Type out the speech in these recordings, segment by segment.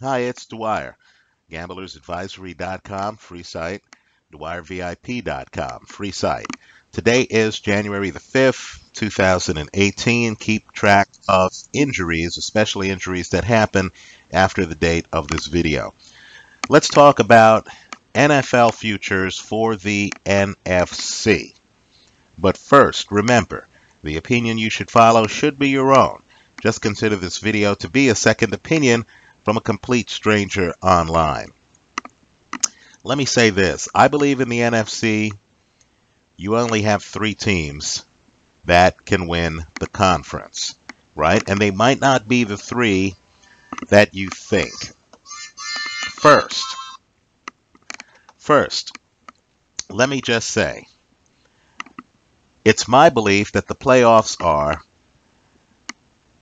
Hi, it's Dwyer. GamblersAdvisory.com, free site. DwyerVIP.com, free site. Today is January the 5th, 2018. Keep track of injuries, especially injuries that happen after the date of this video. Let's talk about NFL futures for the NFC. But first, remember, the opinion you should follow should be your own. Just consider this video to be a second opinion from a complete stranger online. Let me say this. I believe in the NFC, you only have three teams that can win the conference, right? And they might not be the three that you think. First, let me just say, it's my belief that the playoffs are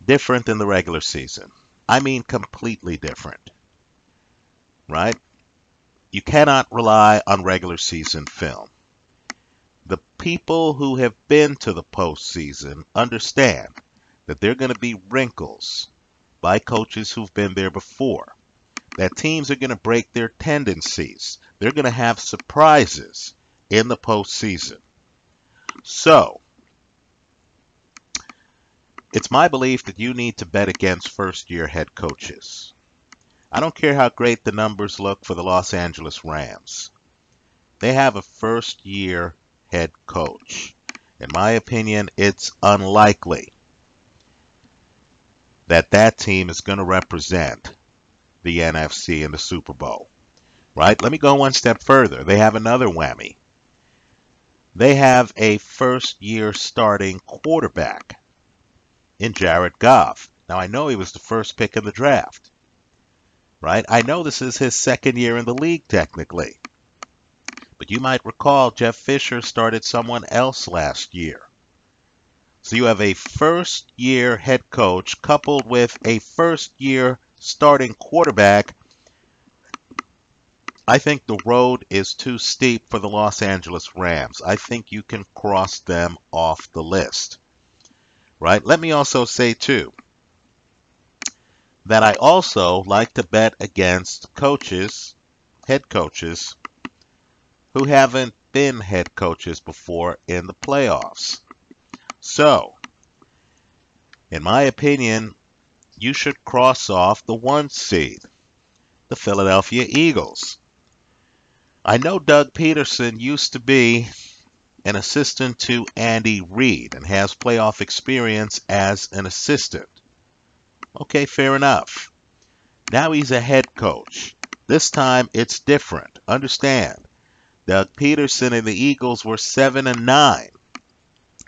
different than the regular season. I mean completely different, right? You cannot rely on regular season film. The people who have been to the postseason understand that there are going to be wrinkles by coaches who've been there before, that teams are going to break their tendencies. They're going to have surprises in the postseason. So, it's my belief that you need to bet against first-year head coaches. I don't care how great the numbers look for the Los Angeles Rams. They have a first-year head coach. In my opinion, it's unlikely that that team is going to represent the NFC in the Super Bowl, right? Let me go one step further. They have another whammy. They have a first-year starting quarterback in Jared Goff. Now, I know he was the first pick in the draft, right? I know this is his second year in the league, technically. But you might recall Jeff Fisher started someone else last year. So you have a first-year head coach coupled with a first-year starting quarterback. I think the road is too steep for the Los Angeles Rams. I think you can cross them off the list, right? Let me also say, too, that I also like to bet against coaches, head coaches, who haven't been head coaches before in the playoffs. So, in my opinion, you should cross off the 1 seed, the Philadelphia Eagles. I know Doug Peterson used to be an assistant to Andy Reid and has playoff experience as an assistant. Okay, fair enough. Now he's a head coach. This time it's different. Understand, Doug Peterson and the Eagles were 7-9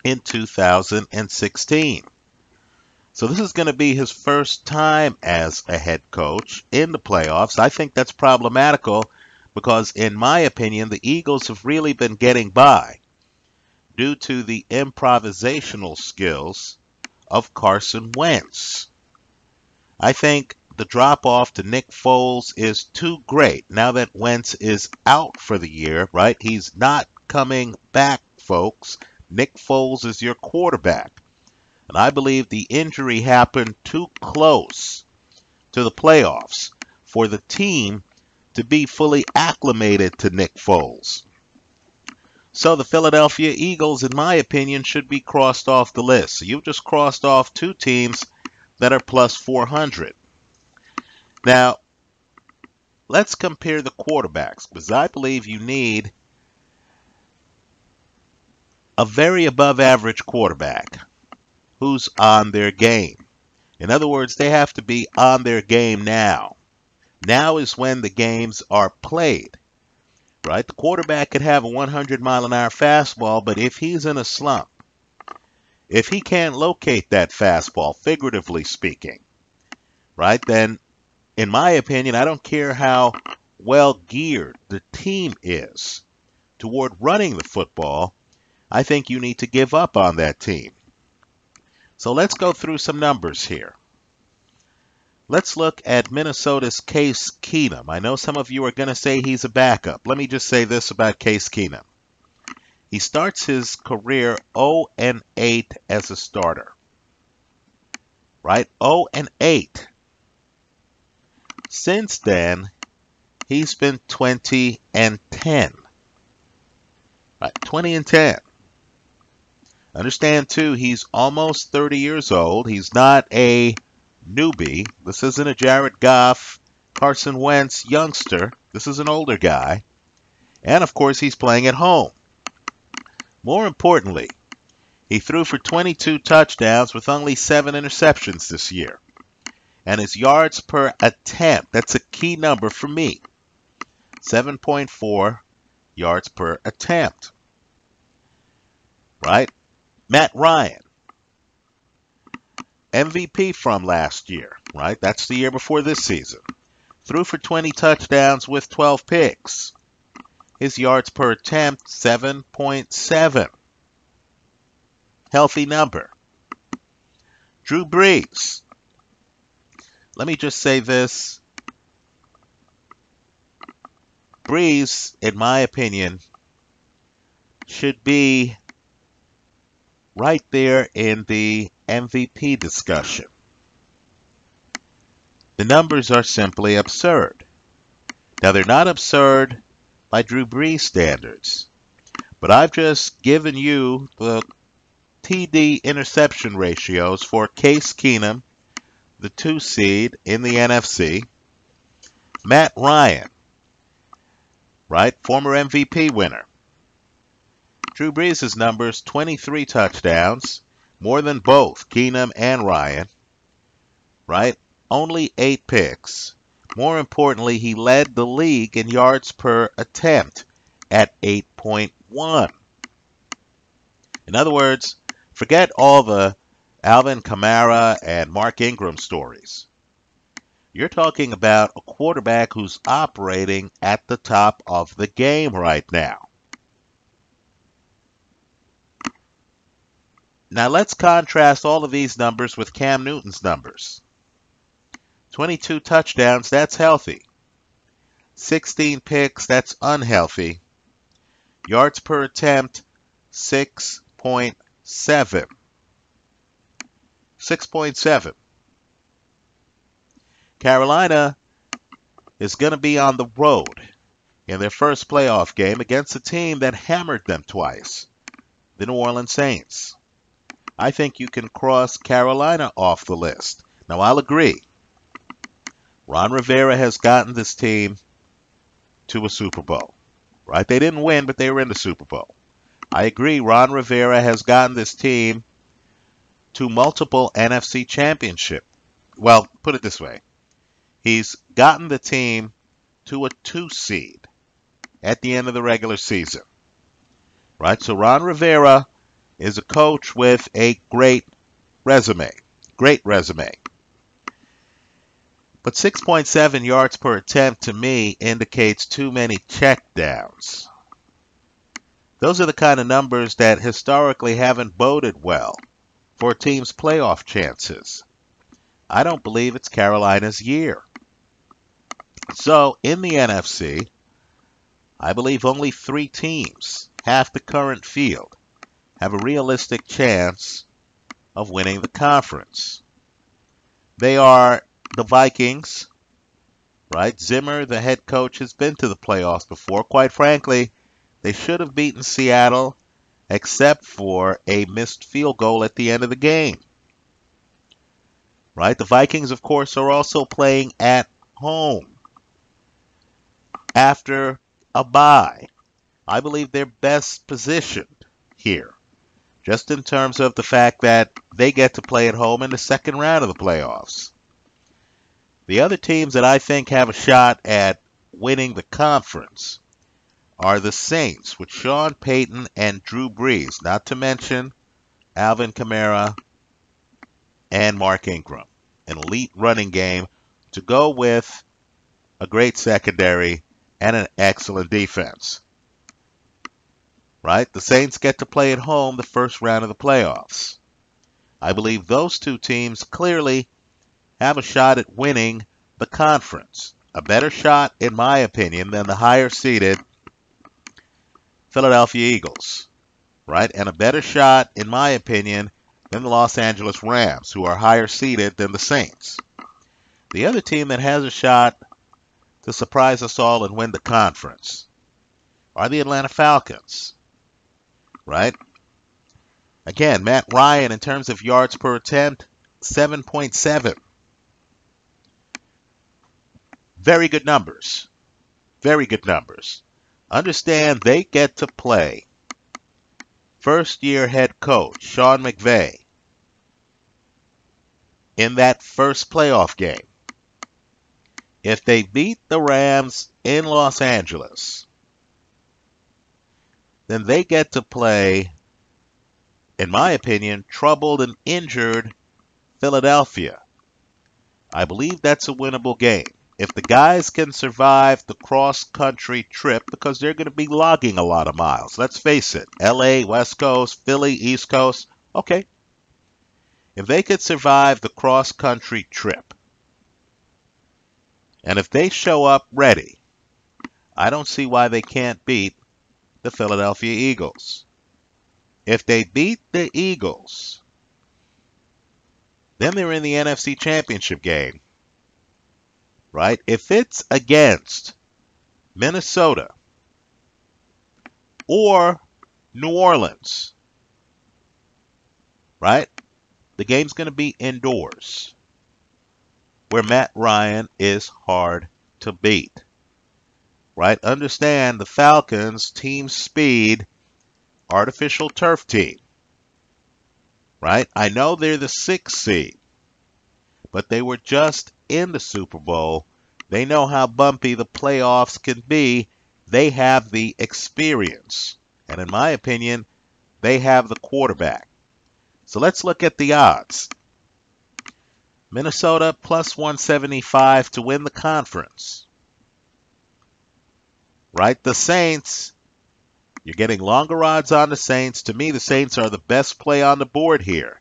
in 2016. So this is going to be his first time as a head coach in the playoffs. I think that's problematical because, in my opinion, the Eagles have really been getting by due to the improvisational skills of Carson Wentz. I think the drop-off to Nick Foles is too great now that Wentz is out for the year, right? He's not coming back, folks. Nick Foles is your quarterback. And I believe the injury happened too close to the playoffs for the team to be fully acclimated to Nick Foles. So the Philadelphia Eagles, in my opinion, should be crossed off the list. So you've just crossed off two teams that are plus 400. Now, let's compare the quarterbacks, because I believe you need a very above average quarterback who's on their game. In other words, they have to be on their game now. Now is when the games are played, right? The quarterback could have a 100-mile-an-hour fastball, but if he's in a slump, if he can't locate that fastball, figuratively speaking, right, then in my opinion, I don't care how well geared the team is toward running the football, I think you need to give up on that team. So let's go through some numbers here. Let's look at Minnesota's Case Keenum. I know some of you are going to say he's a backup. Let me just say this about Case Keenum. He starts his career 0-8 as a starter, right? 0-8. Since then, he's been 20 and 10. Right, 20 and 10. Understand, too, he's almost 30 years old. He's not a newbie. This isn't a Jared Goff, Carson Wentz youngster. This is an older guy. And, of course, he's playing at home. More importantly, he threw for 22 touchdowns with only 7 interceptions this year. And his yards per attempt, that's a key number for me, 7.4 yards per attempt. Right? Matt Ryan, MVP from last year, right? That's the year before this season. Threw for 20 touchdowns with 12 picks. His yards per attempt, 7.7. Healthy number. Drew Brees. Let me just say this. Brees, in my opinion, should be right there in the MVP discussion. The numbers are simply absurd. Now, they're not absurd by Drew Brees standards, but I've just given you the TD interception ratios for Case Keenum, the 2 seed in the NFC, Matt Ryan, right, former MVP winner. Drew Brees' numbers, 23 touchdowns, more than both Keenum and Ryan, right? Only 8 picks. More importantly, he led the league in yards per attempt at 8.1. In other words, forget all the Alvin Kamara and Mark Ingram stories. You're talking about a quarterback who's operating at the top of the game right now. Now let's contrast all of these numbers with Cam Newton's numbers. 22 touchdowns, that's healthy. 16 picks, that's unhealthy. Yards per attempt, 6.7. 6.7. Carolina is going to be on the road in their first playoff game against a team that hammered them twice, the New Orleans Saints. I think you can cross Carolina off the list. Now, I'll agree. Ron Rivera has gotten this team to a Super Bowl, right? They didn't win, but they were in the Super Bowl. I agree. Ron Rivera has gotten this team to multiple NFC championship. Well, put it this way. He's gotten the team to a 2 seed at the end of the regular season, right? So Ron Rivera is a coach with a great resume. Great resume. But 6.7 yards per attempt to me indicates too many checkdowns. Those are the kind of numbers that historically haven't boded well for a team's playoff chances. I don't believe it's Carolina's year. So in the NFC, I believe only 3 teams, half the current field, have a realistic chance of winning the conference. They are the Vikings, right? Zimmer, the head coach, has been to the playoffs before. Quite frankly, they should have beaten Seattle except for a missed field goal at the end of the game. Right? The Vikings, of course, are also playing at home after a bye. I believe they're best positioned here, just in terms of the fact that they get to play at home in the second round of the playoffs. The other teams that I think have a shot at winning the conference are the Saints with Sean Payton and Drew Brees, not to mention Alvin Kamara and Mark Ingram. An elite running game to go with a great secondary and an excellent defense. Right? The Saints get to play at home the first round of the playoffs. I believe those 2 teams clearly have a shot at winning the conference. A better shot, in my opinion, than the higher-seeded Philadelphia Eagles. Right? And a better shot, in my opinion, than the Los Angeles Rams, who are higher-seeded than the Saints. The other team that has a shot to surprise us all and win the conference are the Atlanta Falcons, right? Again, Matt Ryan, in terms of yards per attempt, 7.7. Very good numbers. Very good numbers. Understand they get to play first-year head coach Sean McVay in that first playoff game. If they beat the Rams in Los Angeles, then they get to play, in my opinion, troubled and injured Philadelphia. I believe that's a winnable game. If the guys can survive the cross-country trip, because they're going to be logging a lot of miles. Let's face it, LA, West Coast, Philly, East Coast. Okay. If they could survive the cross-country trip, and if they show up ready, I don't see why they can't beat the Philadelphia Eagles. If they beat the Eagles, then they're in the NFC Championship game, right? If it's against Minnesota or New Orleans, right? The game's going to be indoors, where Matt Ryan is hard to beat, right? Understand the Falcons, team speed, artificial turf team, right? I know they're the 6th seed, but they were just in the Super Bowl. They know how bumpy the playoffs can be. They have the experience. And in my opinion, they have the quarterback. So let's look at the odds. Minnesota plus 175 to win the conference. Right? The Saints, you're getting longer odds on the Saints. To me, the Saints are the best play on the board here.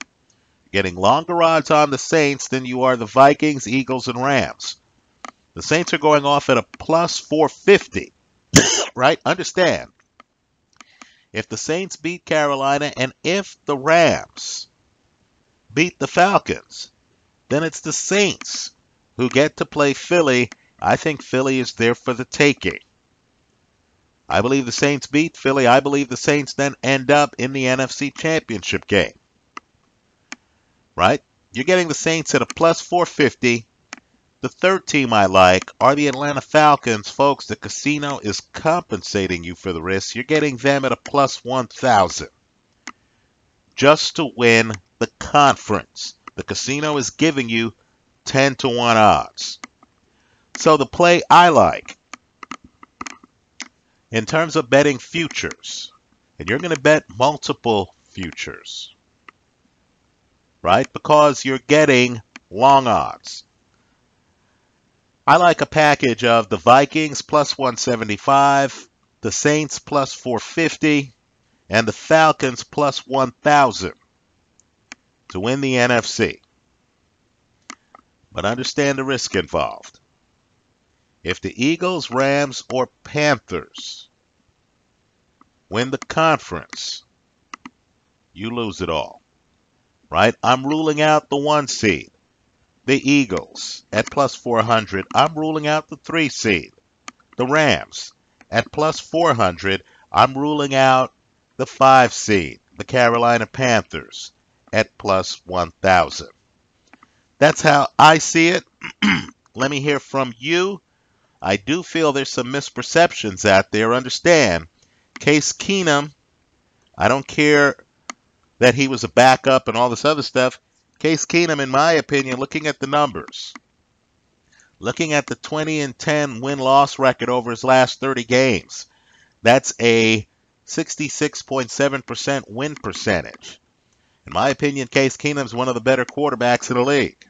You're getting longer odds on the Saints than you are the Vikings, Eagles, and Rams. The Saints are going off at a plus 450. Right? Understand. If the Saints beat Carolina and if the Rams beat the Falcons, then it's the Saints who get to play Philly. I think Philly is there for the taking. I believe the Saints beat Philly. I believe the Saints then end up in the NFC Championship game. Right? You're getting the Saints at a plus 450. The third team I like are the Atlanta Falcons. Folks, the casino is compensating you for the risk. You're getting them at a plus 1,000 just to win the conference. The casino is giving you 10 to 1 odds. So the play I like in terms of betting futures, and you're going to bet multiple futures, right? Because you're getting long odds. I like a package of the Vikings plus 175, the Saints plus 450, and the Falcons plus 1,000 to win the NFC. But understand the risk involved. If the Eagles, Rams, or Panthers win the conference, you lose it all, right? I'm ruling out the 1 seed, the Eagles, at plus 400. I'm ruling out the 3 seed, the Rams, at plus 400. I'm ruling out the 5 seed, the Carolina Panthers, at plus 1,000. That's how I see it. Let me hear from you. I do feel there's some misperceptions out there. Understand, Case Keenum, I don't care that he was a backup and all this other stuff. Case Keenum, in my opinion, looking at the numbers, looking at the 20-10 win-loss record over his last 30 games, that's a 66.7% win percentage. In my opinion, Case Keenum's one of the better quarterbacks in the league.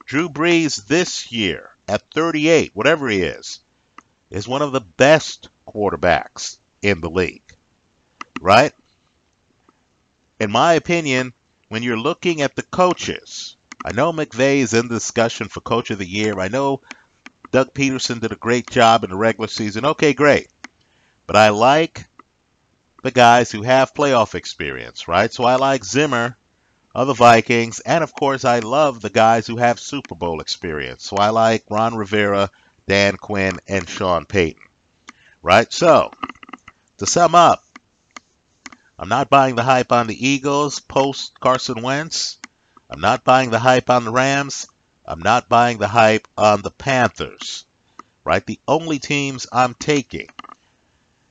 Drew Brees this year, at 38, whatever he is one of the best quarterbacks in the league, right? In my opinion, when you're looking at the coaches, I know McVay is in the discussion for Coach of the Year. I know Doug Peterson did a great job in the regular season. Okay, great. But I like the guys who have playoff experience, right? So I like Zimmer of the Vikings. And of course, I love the guys who have Super Bowl experience. So I like Ron Rivera, Dan Quinn, and Sean Payton. Right? So, to sum up, I'm not buying the hype on the Eagles post Carson Wentz. I'm not buying the hype on the Rams. I'm not buying the hype on the Panthers. Right? The only teams I'm taking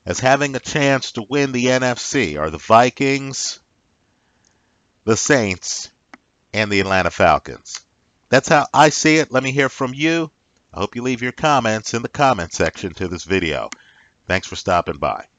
as having a chance to win the NFC are the Vikings, the Saints, and the Atlanta Falcons. That's how I see it. Let me hear from you. I hope you leave your comments in the comment section to this video. Thanks for stopping by.